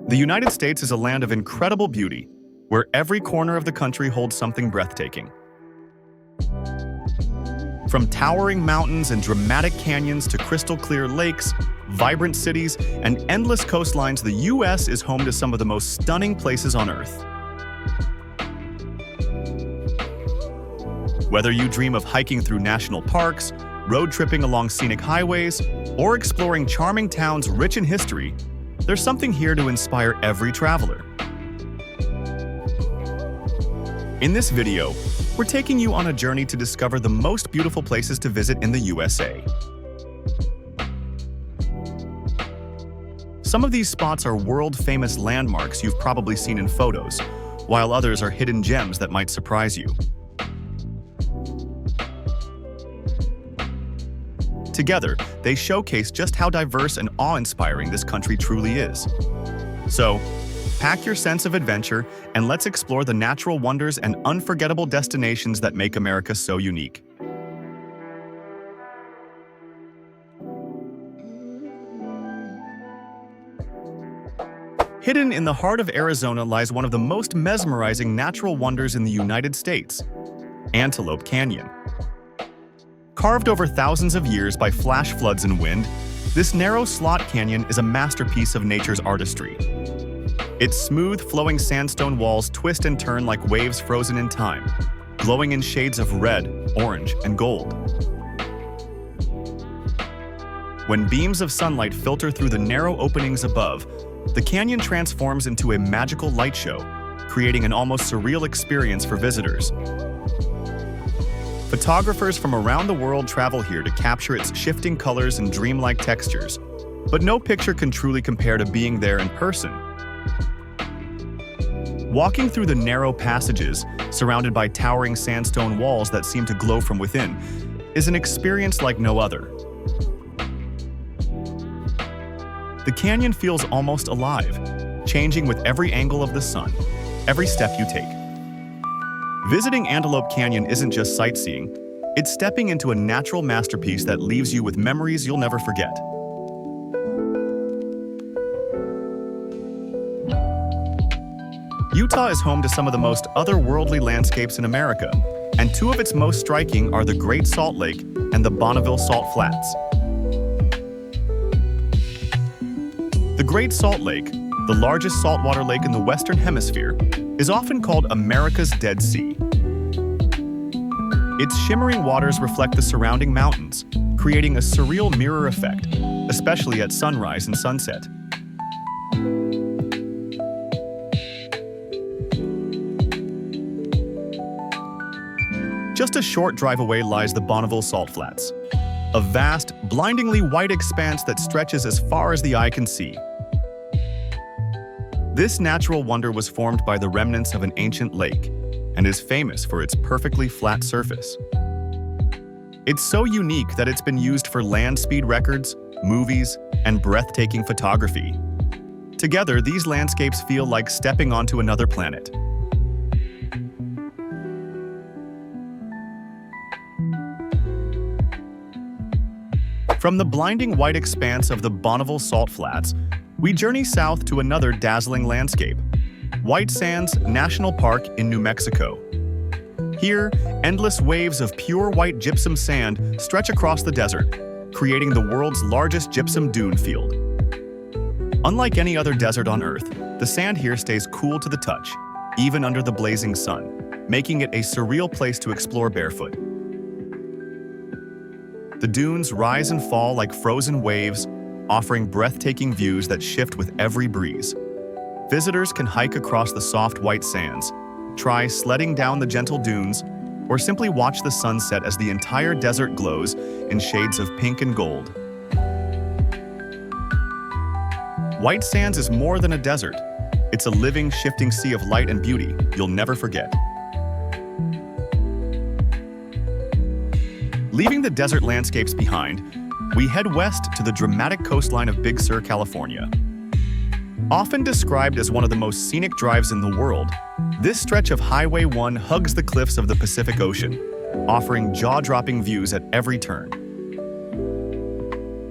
The United States is a land of incredible beauty, where every corner of the country holds something breathtaking. From towering mountains and dramatic canyons to crystal-clear lakes, vibrant cities, and endless coastlines, the U.S. is home to some of the most stunning places on Earth. Whether you dream of hiking through national parks, road tripping along scenic highways, or exploring charming towns rich in history, there's something here to inspire every traveler. In this video, we're taking you on a journey to discover the most beautiful places to visit in the USA. Some of these spots are world-famous landmarks you've probably seen in photos, while others are hidden gems that might surprise you. Together, they showcase just how diverse and awe-inspiring this country truly is. So, pack your sense of adventure and let's explore the natural wonders and unforgettable destinations that make America so unique. Hidden in the heart of Arizona lies one of the most mesmerizing natural wonders in the United States, Antelope Canyon. Carved over thousands of years by flash floods and wind, this narrow slot canyon is a masterpiece of nature's artistry. Its smooth, flowing sandstone walls twist and turn like waves frozen in time, glowing in shades of red, orange, and gold. When beams of sunlight filter through the narrow openings above, the canyon transforms into a magical light show, creating an almost surreal experience for visitors. Photographers from around the world travel here to capture its shifting colors and dreamlike textures, but no picture can truly compare to being there in person. Walking through the narrow passages, surrounded by towering sandstone walls that seem to glow from within, is an experience like no other. The canyon feels almost alive, changing with every angle of the sun, every step you take. Visiting Antelope Canyon isn't just sightseeing, it's stepping into a natural masterpiece that leaves you with memories you'll never forget. Utah is home to some of the most otherworldly landscapes in America, and two of its most striking are the Great Salt Lake and the Bonneville Salt Flats. The Great Salt Lake, the largest saltwater lake in the Western Hemisphere, is often called America's Dead Sea. Its shimmering waters reflect the surrounding mountains, creating a surreal mirror effect, especially at sunrise and sunset. Just a short drive away lies the Bonneville Salt Flats, a vast, blindingly white expanse that stretches as far as the eye can see. This natural wonder was formed by the remnants of an ancient lake and is famous for its perfectly flat surface. It's so unique that it's been used for land speed records, movies, and breathtaking photography. Together, these landscapes feel like stepping onto another planet. From the blinding white expanse of the Bonneville Salt Flats, we journey south to another dazzling landscape, White Sands National Park in New Mexico. Here, endless waves of pure white gypsum sand stretch across the desert, creating the world's largest gypsum dune field. Unlike any other desert on Earth, the sand here stays cool to the touch, even under the blazing sun, making it a surreal place to explore barefoot. The dunes rise and fall like frozen waves, offering breathtaking views that shift with every breeze. Visitors can hike across the soft white sands, try sledding down the gentle dunes, or simply watch the sunset as the entire desert glows in shades of pink and gold. White Sands is more than a desert. It's a living, shifting sea of light and beauty you'll never forget. Leaving the desert landscapes behind, we head west to the dramatic coastline of Big Sur, California. Often described as one of the most scenic drives in the world, this stretch of Highway 1 hugs the cliffs of the Pacific Ocean, offering jaw-dropping views at every turn.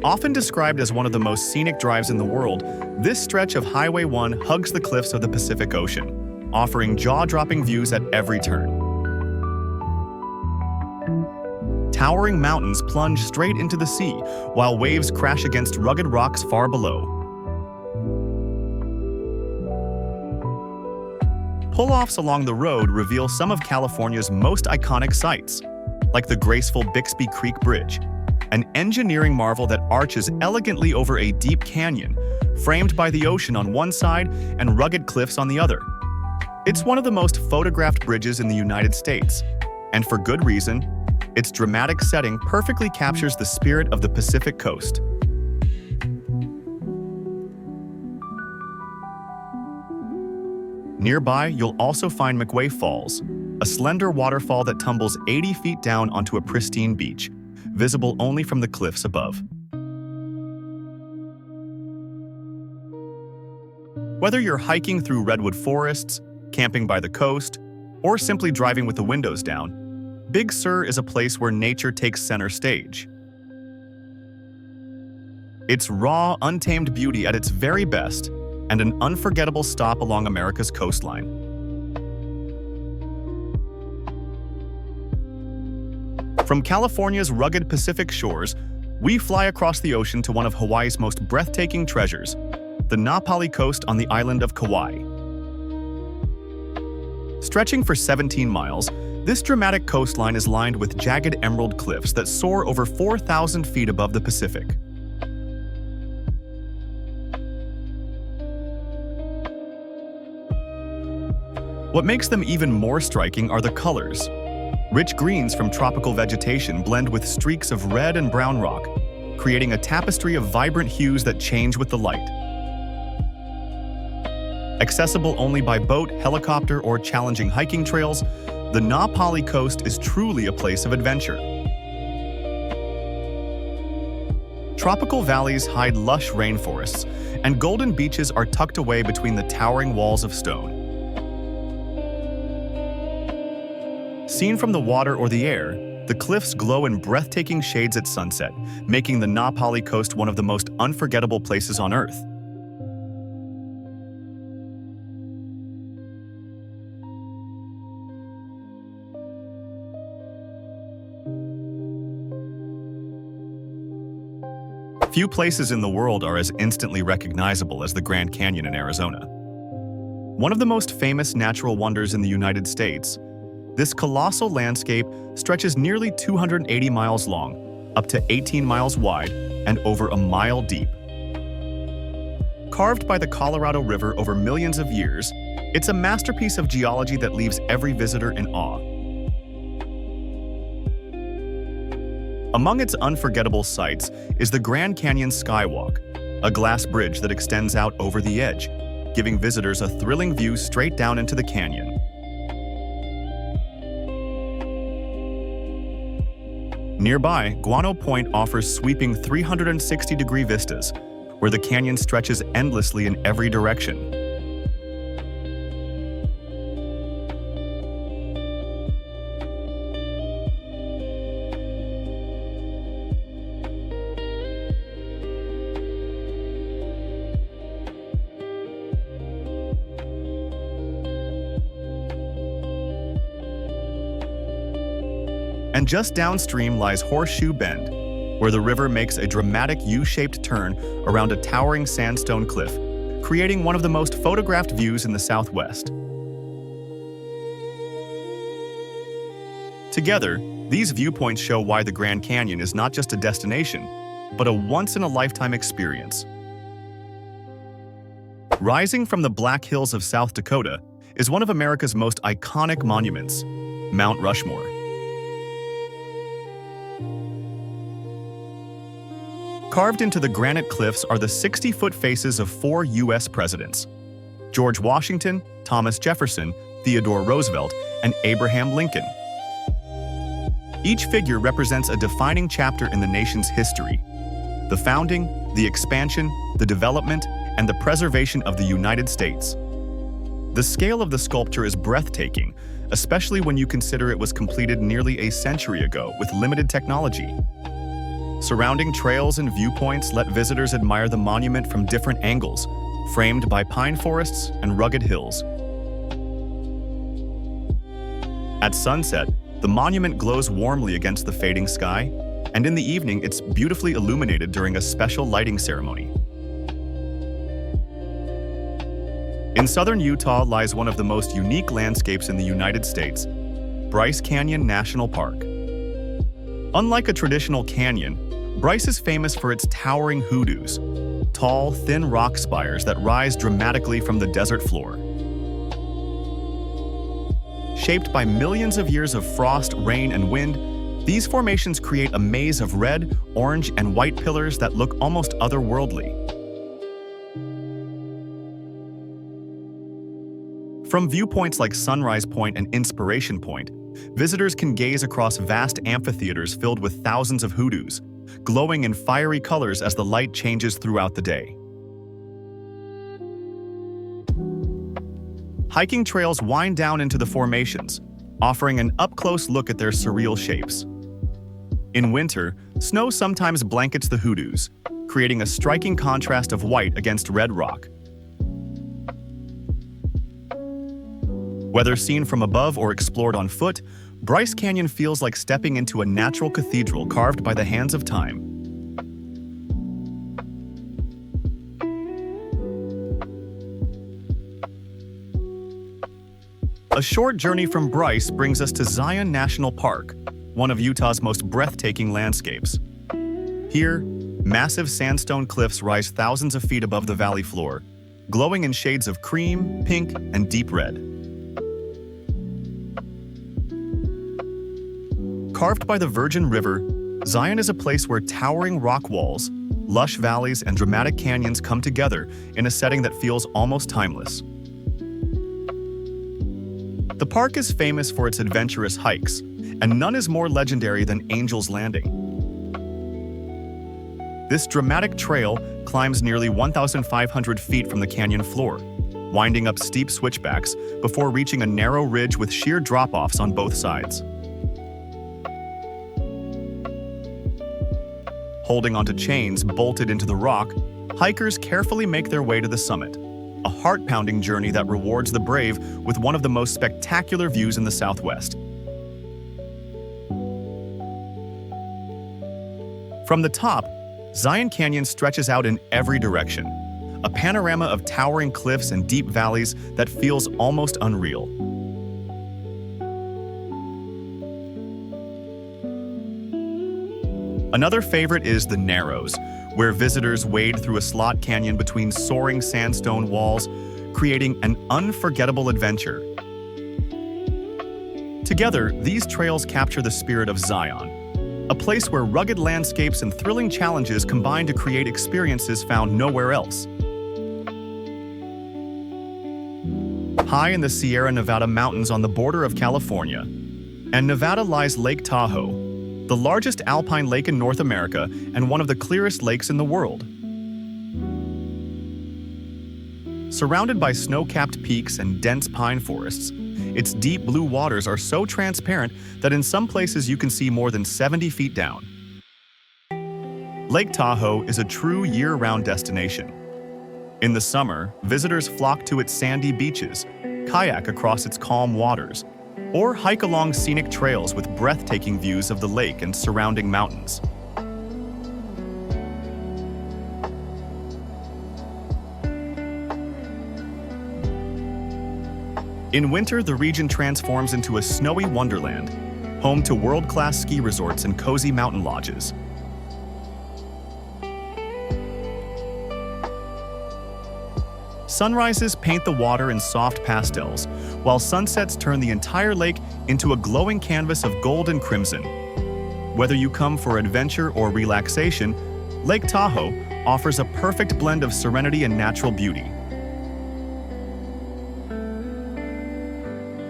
Often described as one of the most scenic drives in the world, this stretch of Highway 1 hugs the cliffs of the Pacific Ocean, offering jaw-dropping views at every turn. Towering mountains plunge straight into the sea, while waves crash against rugged rocks far below. Pull-offs along the road reveal some of California's most iconic sights, like the graceful Bixby Creek Bridge, an engineering marvel that arches elegantly over a deep canyon, framed by the ocean on one side and rugged cliffs on the other. It's one of the most photographed bridges in the United States, and for good reason. Its dramatic setting perfectly captures the spirit of the Pacific Coast. Nearby, you'll also find McWay Falls, a slender waterfall that tumbles 80 feet down onto a pristine beach, visible only from the cliffs above. Whether you're hiking through redwood forests, camping by the coast, or simply driving with the windows down, Big Sur is a place where nature takes center stage. It's raw, untamed beauty at its very best, and an unforgettable stop along America's coastline. From California's rugged Pacific shores, we fly across the ocean to one of Hawaii's most breathtaking treasures, the Na Pali Coast on the island of Kauai. Stretching for 17 miles, this dramatic coastline is lined with jagged emerald cliffs that soar over 4,000 feet above the Pacific. What makes them even more striking are the colors. Rich greens from tropical vegetation blend with streaks of red and brown rock, creating a tapestry of vibrant hues that change with the light. Accessible only by boat, helicopter, or challenging hiking trails, the Na Pali Coast is truly a place of adventure. Tropical valleys hide lush rainforests, and golden beaches are tucked away between the towering walls of stone. Seen from the water or the air, the cliffs glow in breathtaking shades at sunset, making the Na Pali Coast one of the most unforgettable places on Earth. Few places in the world are as instantly recognizable as the Grand Canyon in Arizona. One of the most famous natural wonders in the United States, this colossal landscape stretches nearly 280 miles long, up to 18 miles wide, and over a mile deep. Carved by the Colorado River over millions of years, it's a masterpiece of geology that leaves every visitor in awe. Among its unforgettable sights is the Grand Canyon Skywalk, a glass bridge that extends out over the edge, giving visitors a thrilling view straight down into the canyon. Nearby, Guano Point offers sweeping 360-degree vistas, where the canyon stretches endlessly in every direction. And just downstream lies Horseshoe Bend, where the river makes a dramatic U-shaped turn around a towering sandstone cliff, creating one of the most photographed views in the Southwest. Together, these viewpoints show why the Grand Canyon is not just a destination, but a once-in-a-lifetime experience. Rising from the Black Hills of South Dakota is one of America's most iconic monuments, Mount Rushmore. Carved into the granite cliffs are the 60-foot faces of 4 U.S. presidents: George Washington, Thomas Jefferson, Theodore Roosevelt, and Abraham Lincoln. Each figure represents a defining chapter in the nation's history: the founding, the expansion, the development, and the preservation of the United States. The scale of the sculpture is breathtaking, especially when you consider it was completed nearly a century ago with limited technology. Surrounding trails and viewpoints let visitors admire the monument from different angles, framed by pine forests and rugged hills. At sunset, the monument glows warmly against the fading sky, and in the evening it's beautifully illuminated during a special lighting ceremony. In southern Utah lies one of the most unique landscapes in the United States, Bryce Canyon National Park. Unlike a traditional canyon, Bryce is famous for its towering hoodoos, tall, thin rock spires that rise dramatically from the desert floor. Shaped by millions of years of frost, rain, and wind, these formations create a maze of red, orange, and white pillars that look almost otherworldly. From viewpoints like Sunrise Point and Inspiration Point, visitors can gaze across vast amphitheaters filled with thousands of hoodoos, glowing in fiery colors as the light changes throughout the day. Hiking trails wind down into the formations, offering an up-close look at their surreal shapes. In winter, snow sometimes blankets the hoodoos, creating a striking contrast of white against red rock. Whether seen from above or explored on foot, Bryce Canyon feels like stepping into a natural cathedral carved by the hands of time. A short journey from Bryce brings us to Zion National Park, one of Utah's most breathtaking landscapes. Here, massive sandstone cliffs rise thousands of feet above the valley floor, glowing in shades of cream, pink, and deep red. Carved by the Virgin River, Zion is a place where towering rock walls, lush valleys, and dramatic canyons come together in a setting that feels almost timeless. The park is famous for its adventurous hikes, and none is more legendary than Angel's Landing. This dramatic trail climbs nearly 1,500 feet from the canyon floor, winding up steep switchbacks before reaching a narrow ridge with sheer drop-offs on both sides. Holding onto chains bolted into the rock, hikers carefully make their way to the summit, a heart-pounding journey that rewards the brave with one of the most spectacular views in the Southwest. From the top, Zion Canyon stretches out in every direction, a panorama of towering cliffs and deep valleys that feels almost unreal. Another favorite is the Narrows, where visitors wade through a slot canyon between soaring sandstone walls, creating an unforgettable adventure. Together, these trails capture the spirit of Zion, a place where rugged landscapes and thrilling challenges combine to create experiences found nowhere else. High in the Sierra Nevada mountains on the border of California and Nevada lies Lake Tahoe, the largest alpine lake in North America and one of the clearest lakes in the world. Surrounded by snow-capped peaks and dense pine forests, its deep blue waters are so transparent that in some places you can see more than 70 feet down. Lake Tahoe is a true year-round destination. In the summer, visitors flock to its sandy beaches, kayak across its calm waters, or hike along scenic trails with breathtaking views of the lake and surrounding mountains. In winter, the region transforms into a snowy wonderland, home to world-class ski resorts and cozy mountain lodges. Sunrises paint the water in soft pastels, while sunsets turn the entire lake into a glowing canvas of gold and crimson. Whether you come for adventure or relaxation, Lake Tahoe offers a perfect blend of serenity and natural beauty.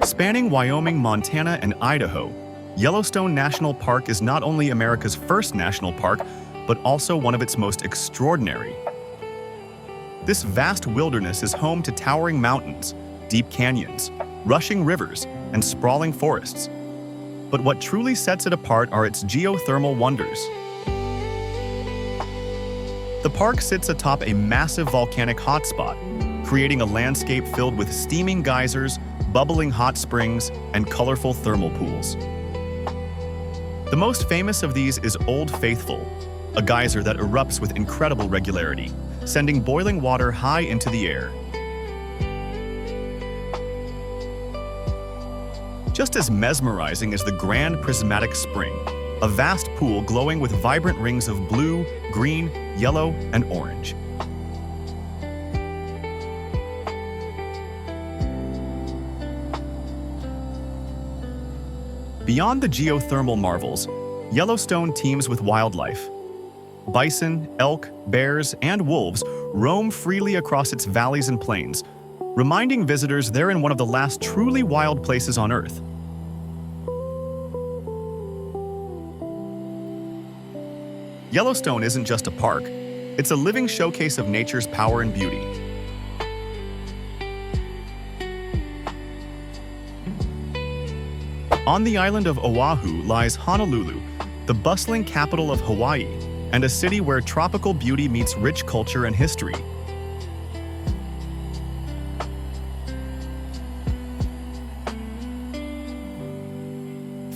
Spanning Wyoming, Montana, and Idaho, Yellowstone National Park is not only America's first national park, but also one of its most extraordinary. This vast wilderness is home to towering mountains, deep canyons, rushing rivers, and sprawling forests. But what truly sets it apart are its geothermal wonders. The park sits atop a massive volcanic hotspot, creating a landscape filled with steaming geysers, bubbling hot springs, and colorful thermal pools. The most famous of these is Old Faithful, a geyser that erupts with incredible regularity, sending boiling water high into the air. Just as mesmerizing is the Grand Prismatic Spring, a vast pool glowing with vibrant rings of blue, green, yellow, and orange. Beyond the geothermal marvels, Yellowstone teems with wildlife. Bison, elk, bears, and wolves roam freely across its valleys and plains, reminding visitors they're in one of the last truly wild places on Earth. Yellowstone isn't just a park, it's a living showcase of nature's power and beauty. On the island of Oahu lies Honolulu, the bustling capital of Hawaii, and a city where tropical beauty meets rich culture and history.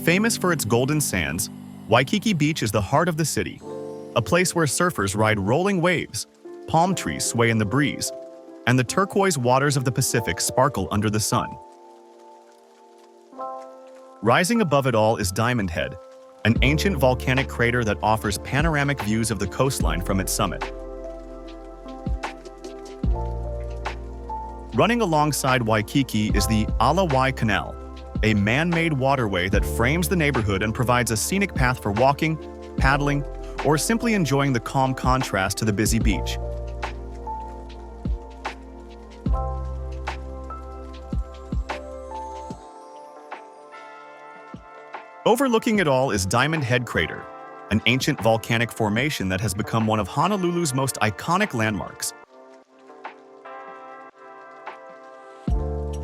Famous for its golden sands, Waikiki Beach is the heart of the city, a place where surfers ride rolling waves, palm trees sway in the breeze, and the turquoise waters of the Pacific sparkle under the sun. Rising above it all is Diamond Head, an ancient volcanic crater that offers panoramic views of the coastline from its summit. Running alongside Waikiki is the Ala Canal, a man-made waterway that frames the neighborhood and provides a scenic path for walking, paddling, or simply enjoying the calm contrast to the busy beach. Overlooking it all is Diamond Head Crater, an ancient volcanic formation that has become one of Honolulu's most iconic landmarks.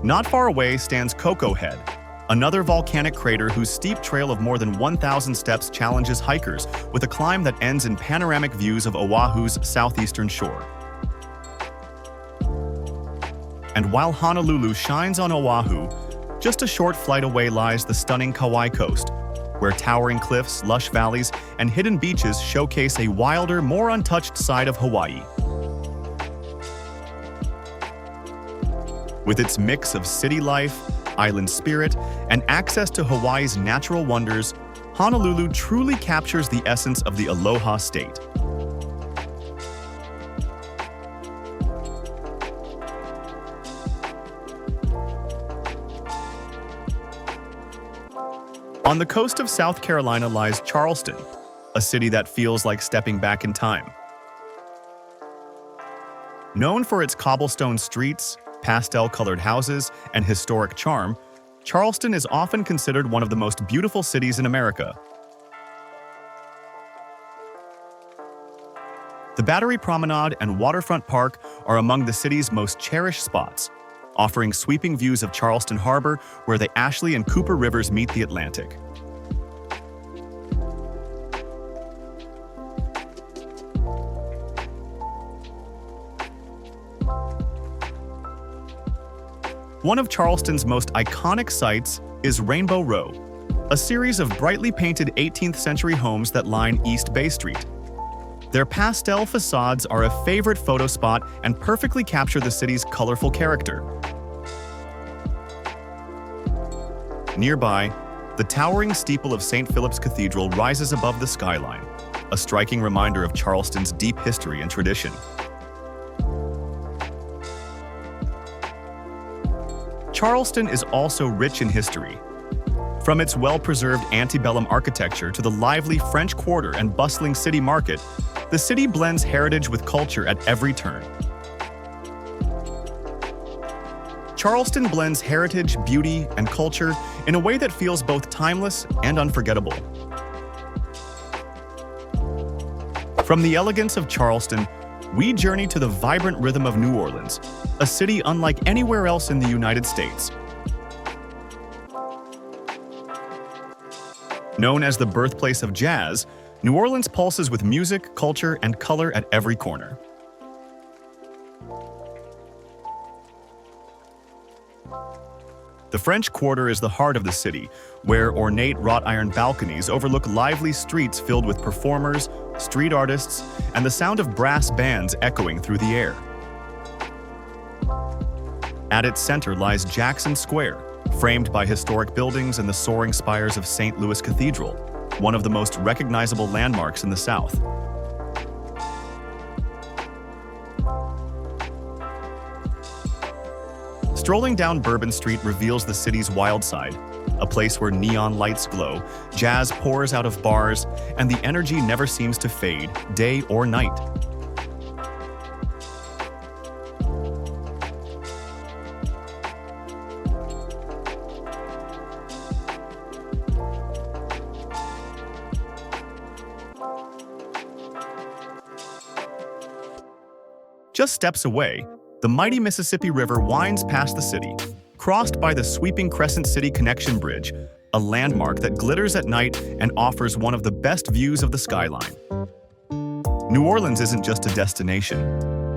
Not far away stands Koko Head, another volcanic crater whose steep trail of more than 1,000 steps challenges hikers with a climb that ends in panoramic views of Oahu's southeastern shore. And while Honolulu shines on Oahu, just a short flight away lies the stunning Kauai Coast, where towering cliffs, lush valleys, and hidden beaches showcase a wilder, more untouched side of Hawaii. With its mix of city life, island spirit, and access to Hawaii's natural wonders, Honolulu truly captures the essence of the Aloha State. On the coast of South Carolina lies Charleston, a city that feels like stepping back in time. Known for its cobblestone streets, pastel-colored houses, and historic charm, Charleston is often considered one of the most beautiful cities in America. The Battery Promenade and Waterfront Park are among the city's most cherished spots, offering sweeping views of Charleston Harbor where the Ashley and Cooper Rivers meet the Atlantic. One of Charleston's most iconic sights is Rainbow Row, a series of brightly painted 18th century homes that line East Bay Street. Their pastel facades are a favorite photo spot and perfectly capture the city's colorful character. Nearby, the towering steeple of St. Philip's Cathedral rises above the skyline, a striking reminder of Charleston's deep history and tradition. Charleston is also rich in history. From its well-preserved antebellum architecture to the lively French Quarter and bustling city market, the city blends heritage with culture at every turn. Charleston blends heritage, beauty, and culture in a way that feels both timeless and unforgettable. From the elegance of Charleston, we journey to the vibrant rhythm of New Orleans, a city unlike anywhere else in the United States. Known as the birthplace of jazz, New Orleans pulses with music, culture, and color at every corner. The French Quarter is the heart of the city, where ornate wrought iron balconies overlook lively streets filled with performers, street artists, and the sound of brass bands echoing through the air. At its center lies Jackson Square, framed by historic buildings and the soaring spires of St. Louis Cathedral, one of the most recognizable landmarks in the South. Strolling down Bourbon Street reveals the city's wild side, a place where neon lights glow, jazz pours out of bars, and the energy never seems to fade, day or night. Just steps away, the mighty Mississippi River winds past the city, crossed by the sweeping Crescent City Connection Bridge, a landmark that glitters at night and offers one of the best views of the skyline. New Orleans isn't just a destination.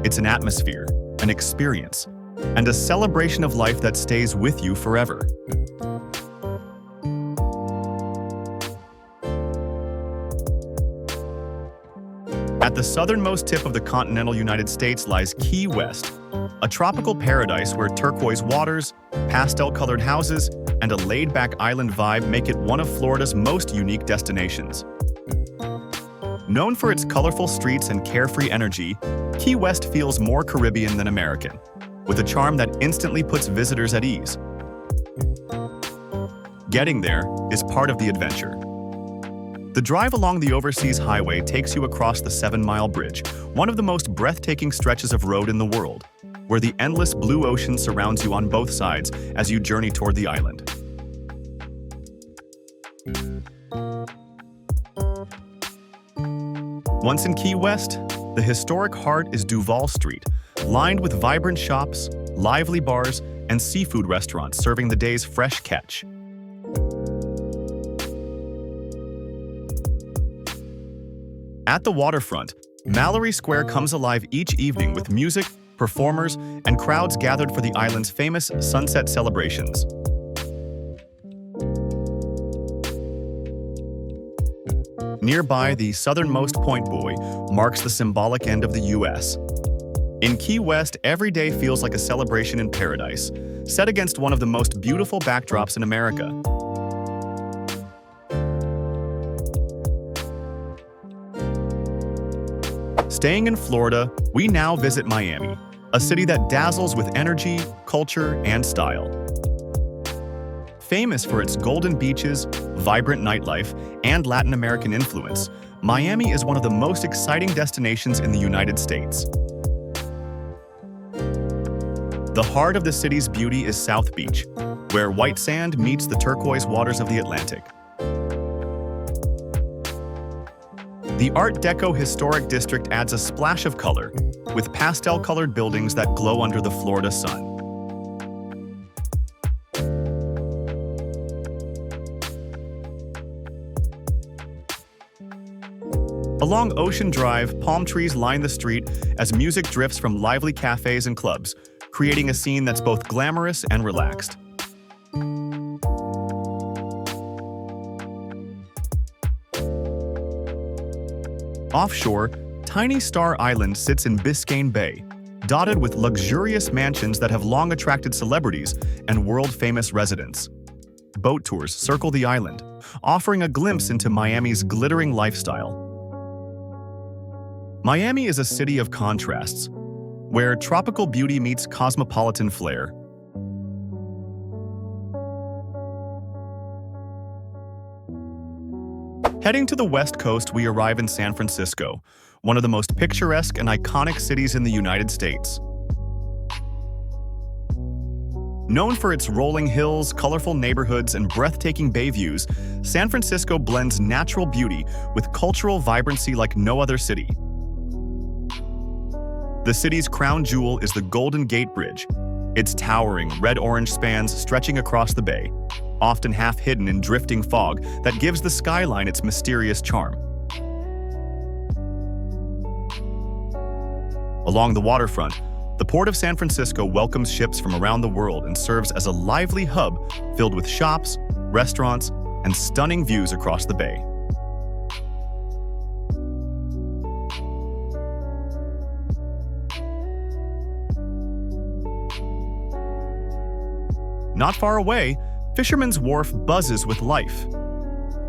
It's an atmosphere, an experience, and a celebration of life that stays with you forever. At the southernmost tip of the continental United States lies Key West, a tropical paradise where turquoise waters, pastel-colored houses, and a laid-back island vibe make it one of Florida's most unique destinations. Known for its colorful streets and carefree energy, Key West feels more Caribbean than American, with a charm that instantly puts visitors at ease. Getting there is part of the adventure. The drive along the Overseas Highway takes you across the 7-mile bridge, one of the most breathtaking stretches of road in the world, where the endless blue ocean surrounds you on both sides as you journey toward the island. Once in Key West, the historic heart is Duval Street, lined with vibrant shops, lively bars, and seafood restaurants serving the day's fresh catch. At the waterfront, Mallory Square comes alive each evening with music, performers, and crowds gathered for the island's famous sunset celebrations. Nearby, the southernmost Point Buoy marks the symbolic end of the U.S. In Key West, every day feels like a celebration in paradise, set against one of the most beautiful backdrops in America. Staying in Florida, we now visit Miami, a city that dazzles with energy, culture, and style. Famous for its golden beaches, vibrant nightlife, and Latin American influence, Miami is one of the most exciting destinations in the United States. The heart of the city's beauty is South Beach, where white sand meets the turquoise waters of the Atlantic. The Art Deco Historic District adds a splash of color, with pastel-colored buildings that glow under the Florida sun. Along Ocean Drive, palm trees line the street as music drifts from lively cafes and clubs, creating a scene that's both glamorous and relaxed. Offshore, tiny Star Island sits in Biscayne Bay, dotted with luxurious mansions that have long attracted celebrities and world-famous residents. Boat tours circle the island, offering a glimpse into Miami's glittering lifestyle. Miami is a city of contrasts, where tropical beauty meets cosmopolitan flair. Heading to the West Coast, we arrive in San Francisco, one of the most picturesque and iconic cities in the United States. Known for its rolling hills, colorful neighborhoods, and breathtaking bay views, San Francisco blends natural beauty with cultural vibrancy like no other city. The city's crown jewel is the Golden Gate Bridge, its towering red-orange spans stretching across the bay, often half hidden in drifting fog that gives the skyline its mysterious charm. Along the waterfront, the Port of San Francisco welcomes ships from around the world and serves as a lively hub filled with shops, restaurants, and stunning views across the bay. Not far away, Fisherman's Wharf buzzes with life.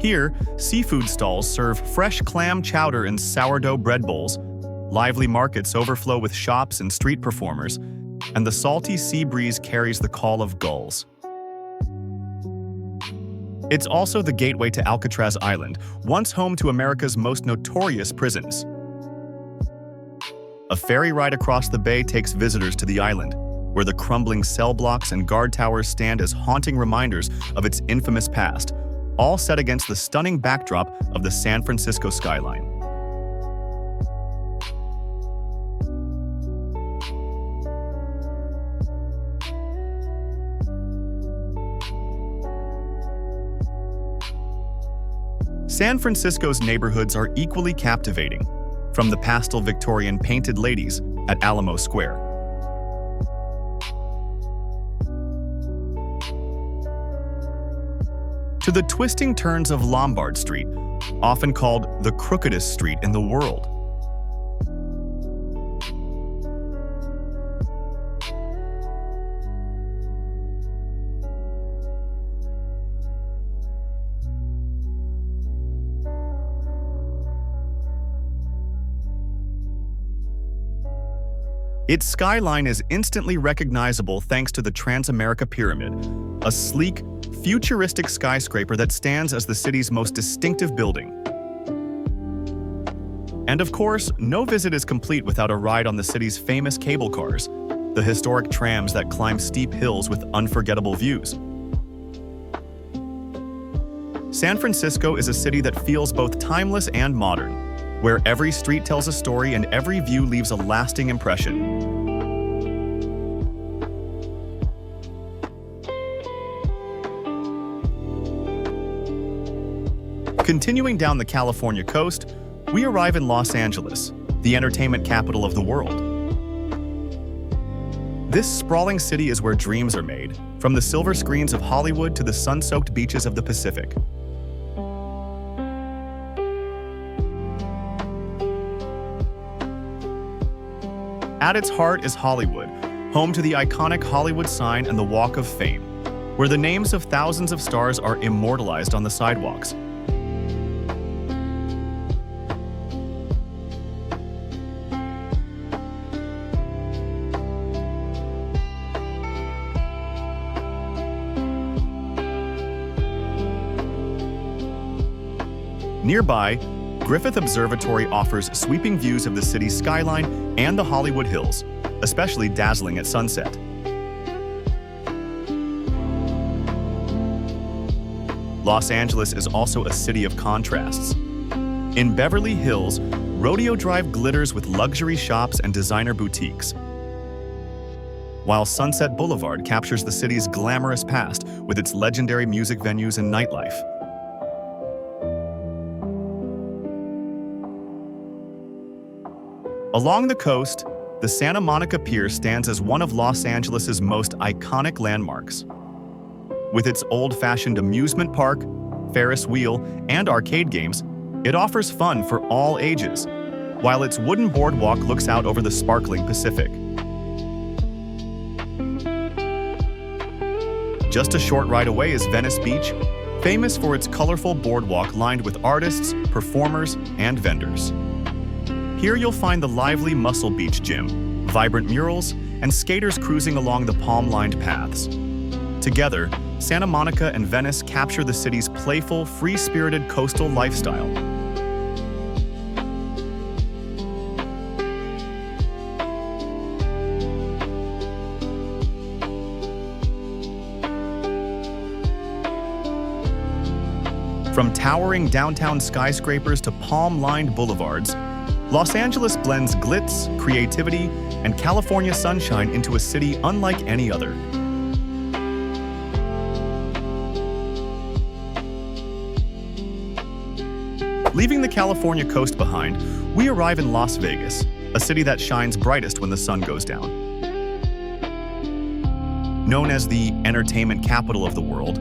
Here, seafood stalls serve fresh clam chowder and sourdough bread bowls, lively markets overflow with shops and street performers, and the salty sea breeze carries the call of gulls. It's also the gateway to Alcatraz Island, once home to America's most notorious prisons. A ferry ride across the bay takes visitors to the island, where the crumbling cell blocks and guard towers stand as haunting reminders of its infamous past, all set against the stunning backdrop of the San Francisco skyline. San Francisco's neighborhoods are equally captivating, from the pastel Victorian painted ladies at Alamo Square. To the twisting turns of Lombard Street, often called the crookedest street in the world. Its skyline is instantly recognizable thanks to the Transamerica Pyramid, a sleek, futuristic skyscraper that stands as the city's most distinctive building. And of course, no visit is complete without a ride on the city's famous cable cars, the historic trams that climb steep hills with unforgettable views. San Francisco is a city that feels both timeless and modern, where every street tells a story and every view leaves a lasting impression. Continuing down the California coast, we arrive in Los Angeles, the entertainment capital of the world. This sprawling city is where dreams are made, from the silver screens of Hollywood to the sun-soaked beaches of the Pacific. At its heart is Hollywood, home to the iconic Hollywood sign and the Walk of Fame, where the names of thousands of stars are immortalized on the sidewalks. Nearby, Griffith Observatory offers sweeping views of the city's skyline and the Hollywood Hills, especially dazzling at sunset. Los Angeles is also a city of contrasts. In Beverly Hills, Rodeo Drive glitters with luxury shops and designer boutiques, while Sunset Boulevard captures the city's glamorous past with its legendary music venues and nightlife. Along the coast, the Santa Monica Pier stands as one of Los Angeles's most iconic landmarks. With its old-fashioned amusement park, Ferris wheel, and arcade games, it offers fun for all ages, while its wooden boardwalk looks out over the sparkling Pacific. Just a short ride away is Venice Beach, famous for its colorful boardwalk lined with artists, performers, and vendors. Here you'll find the lively Muscle Beach Gym, vibrant murals, and skaters cruising along the palm-lined paths. Together, Santa Monica and Venice capture the city's playful, free-spirited coastal lifestyle. From towering downtown skyscrapers to palm-lined boulevards, Los Angeles blends glitz, creativity, and California sunshine into a city unlike any other. Leaving the California coast behind, we arrive in Las Vegas, a city that shines brightest when the sun goes down. Known as the entertainment capital of the world,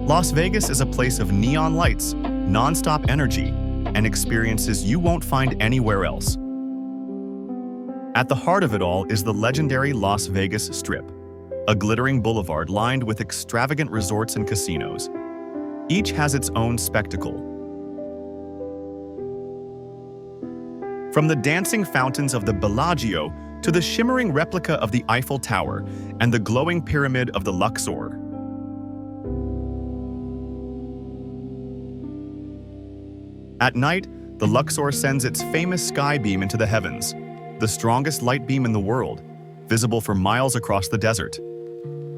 Las Vegas is a place of neon lights, non-stop energy, and experiences you won't find anywhere else. At the heart of it all is the legendary Las Vegas Strip, a glittering boulevard lined with extravagant resorts and casinos. Each has its own spectacle. From the dancing fountains of the Bellagio to the shimmering replica of the Eiffel Tower and the glowing pyramid of the Luxor. At night, the Luxor sends its famous sky beam into the heavens, the strongest light beam in the world, visible for miles across the desert.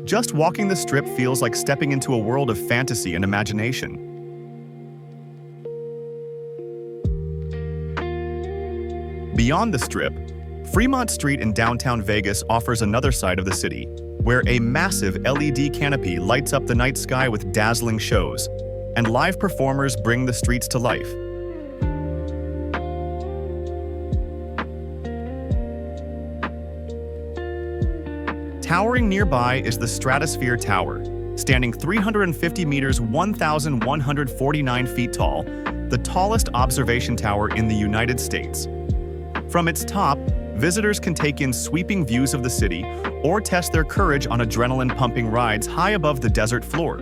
Just walking the Strip feels like stepping into a world of fantasy and imagination. Beyond the Strip, Fremont Street in downtown Vegas offers another side of the city, where a massive LED canopy lights up the night sky with dazzling shows, and live performers bring the streets to life. Towering nearby is the Stratosphere Tower, standing 350 meters 1,149 feet tall, the tallest observation tower in the United States. From its top, visitors can take in sweeping views of the city or test their courage on adrenaline-pumping rides high above the desert floor.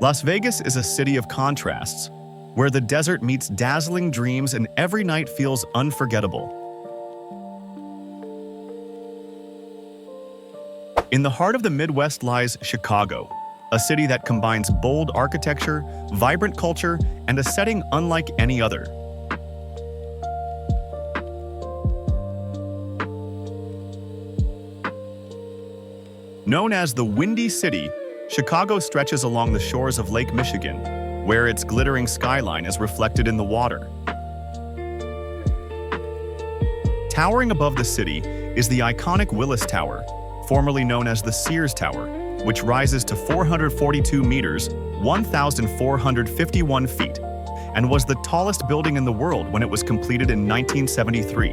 Las Vegas is a city of contrasts, where the desert meets dazzling dreams and every night feels unforgettable. In the heart of the Midwest lies Chicago, a city that combines bold architecture, vibrant culture, and a setting unlike any other. Known as the Windy City, Chicago stretches along the shores of Lake Michigan, where its glittering skyline is reflected in the water. Towering above the city is the iconic Willis Tower, formerly known as the Sears Tower, which rises to 442 meters, 1,451 feet, and was the tallest building in the world when it was completed in 1973.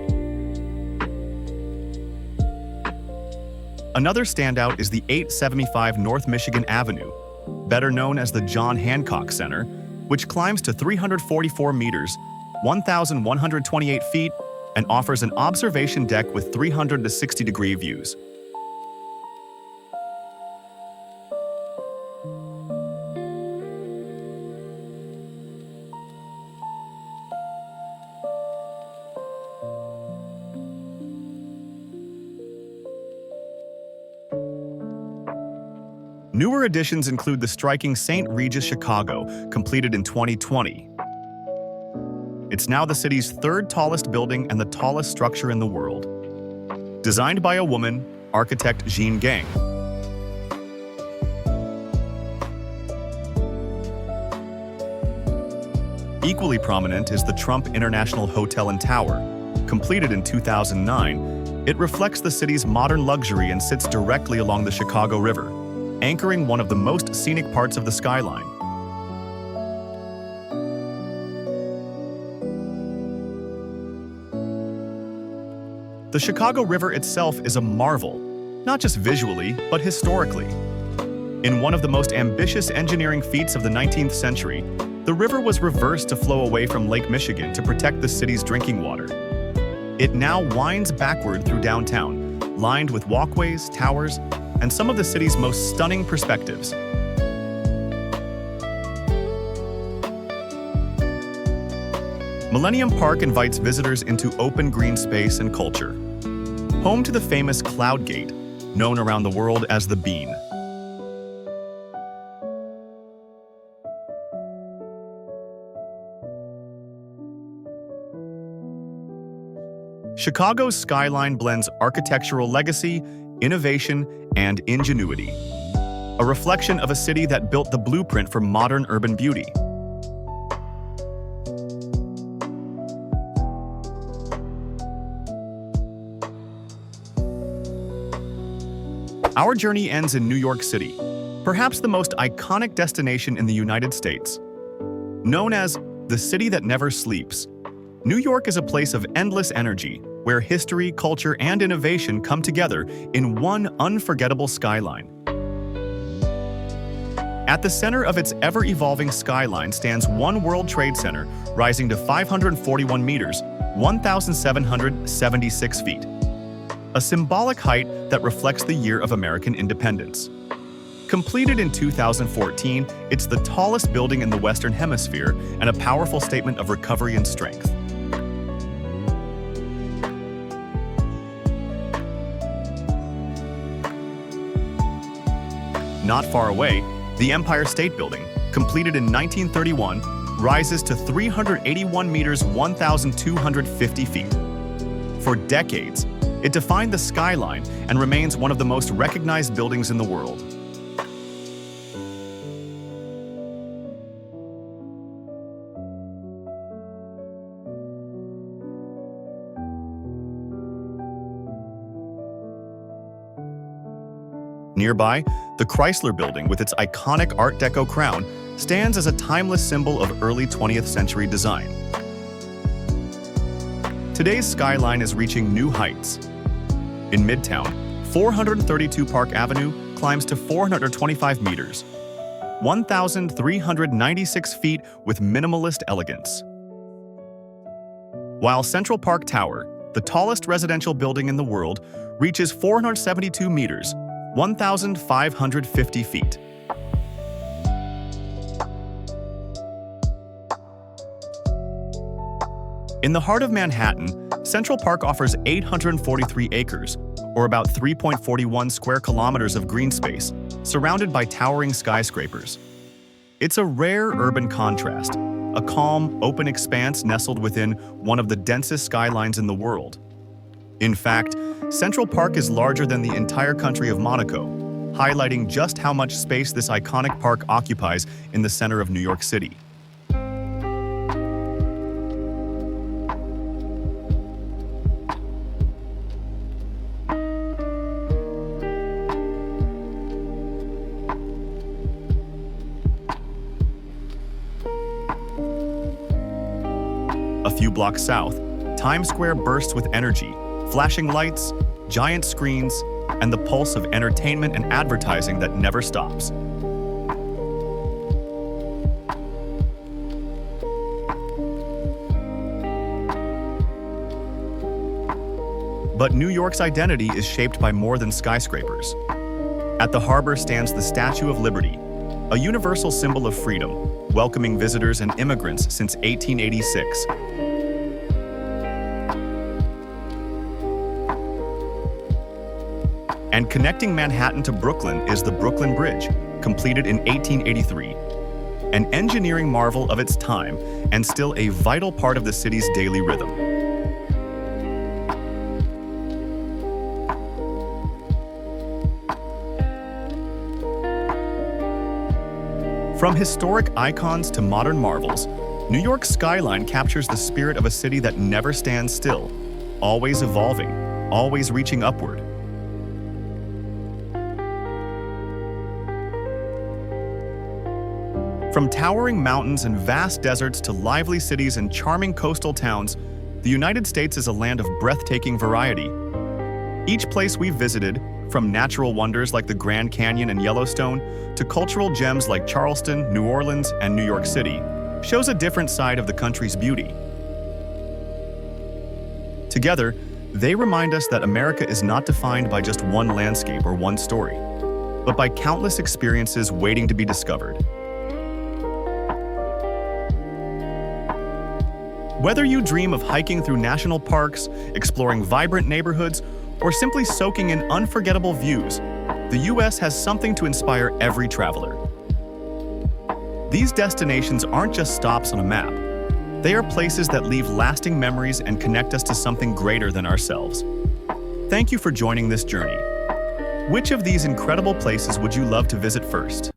Another standout is the 875 North Michigan Avenue, better known as the John Hancock Center, which climbs to 344 meters, 1,128 feet, and offers an observation deck with 360-degree views. Newer additions include the striking St. Regis Chicago, completed in 2020. It's now the city's third tallest building and the tallest structure in the world. Designed by a woman, architect Jean Gang. Equally prominent is the Trump International Hotel and Tower. Completed in 2009, it reflects the city's modern luxury and sits directly along the Chicago River, anchoring one of the most scenic parts of the skyline. The Chicago River itself is a marvel, not just visually, but historically. In one of the most ambitious engineering feats of the 19th century, the river was reversed to flow away from Lake Michigan to protect the city's drinking water. It now winds backward through downtown, lined with walkways, towers, and some of the city's most stunning perspectives. Millennium Park invites visitors into open green space and culture. Home to the famous Cloud Gate, known around the world as the Bean. Chicago's skyline blends architectural legacy, innovation, and ingenuity. A reflection of a city that built the blueprint for modern urban beauty. Our journey ends in New York City, perhaps the most iconic destination in the United States. Known as the city that never sleeps. New York is a place of endless energy, where history, culture, and innovation come together in one unforgettable skyline. At the center of its ever-evolving skyline stands One World Trade Center, rising to 541 meters, 1,776 feet. A symbolic height that reflects the year of American independence. Completed in 2014, it's the tallest building in the Western Hemisphere and a powerful statement of recovery and strength. Not far away, the Empire State Building, completed in 1931, rises to 381 meters, 1,250 feet. For decades, it defined the skyline and remains one of the most recognized buildings in the world. Nearby, the Chrysler Building, with its iconic Art Deco crown, stands as a timeless symbol of early 20th century design. Today's skyline is reaching new heights. In Midtown, 432 Park Avenue climbs to 425 meters, 1,396 feet with minimalist elegance. While Central Park Tower, the tallest residential building in the world, reaches 472 meters, 1,550 feet. In the heart of Manhattan, Central Park offers 843 acres, or about 3.41 square kilometers of green space, surrounded by towering skyscrapers. It's a rare urban contrast, a calm, open expanse nestled within one of the densest skylines in the world. In fact, Central Park is larger than the entire country of Monaco, highlighting just how much space this iconic park occupies in the center of New York City. A few blocks south, Times Square bursts with energy, flashing lights, giant screens, and the pulse of entertainment and advertising that never stops. But New York's identity is shaped by more than skyscrapers. At the harbor stands the Statue of Liberty, a universal symbol of freedom, welcoming visitors and immigrants since 1886. And connecting Manhattan to Brooklyn is the Brooklyn Bridge, completed in 1883, an engineering marvel of its time and still a vital part of the city's daily rhythm. From historic icons to modern marvels, New York's skyline captures the spirit of a city that never stands still, always evolving, always reaching upward. From towering mountains and vast deserts to lively cities and charming coastal towns, the United States is a land of breathtaking variety. Each place we've visited, from natural wonders like the Grand Canyon and Yellowstone to cultural gems like Charleston, New Orleans, and New York City, shows a different side of the country's beauty. Together, they remind us that America is not defined by just one landscape or one story, but by countless experiences waiting to be discovered. Whether you dream of hiking through national parks, exploring vibrant neighborhoods, or simply soaking in unforgettable views, the U.S. has something to inspire every traveler. These destinations aren't just stops on a map. They are places that leave lasting memories and connect us to something greater than ourselves. Thank you for joining this journey. Which of these incredible places would you love to visit first?